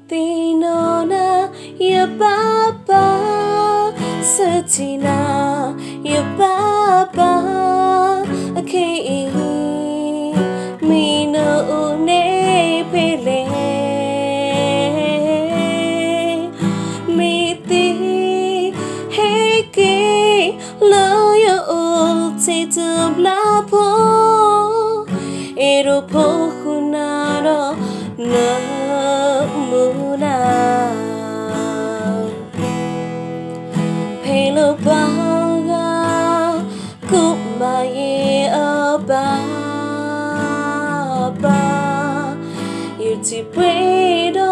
Tinona ya papa Satina ya papa Okay Mino une pele Miti Heke Lo ya ulti tumla po Ero po hunaro na muna Pelo baga kumaye ababa Yuti puedo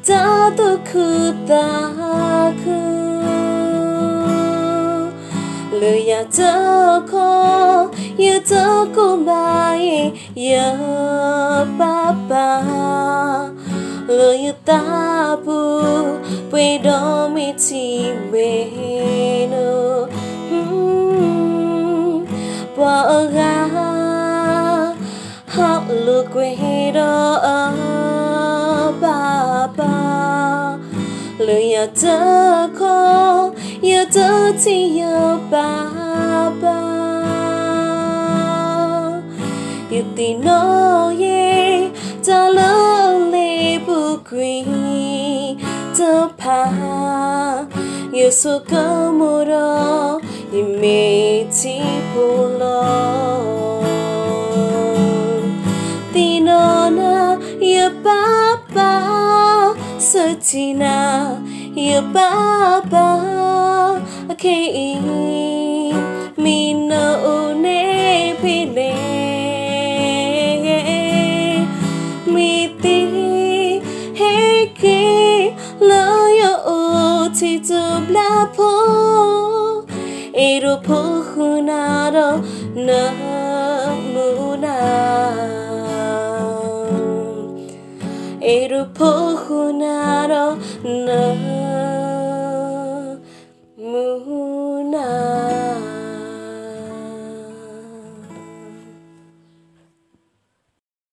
dado kutaku Luya toko ya toko mai ya papa Lo yu tapu puedo miti meno Boga Hot look guido papa Lo yu toko yu toti yu papa Yu tino ye ta lo le bukui ta pa Yu so kamuro yu me ti pulo Tinona ya papa Satina ya papa Okay Mino une pile Miti Heke Lo yo uti tubla po Ero po hunaro na muna Ero po hunaro na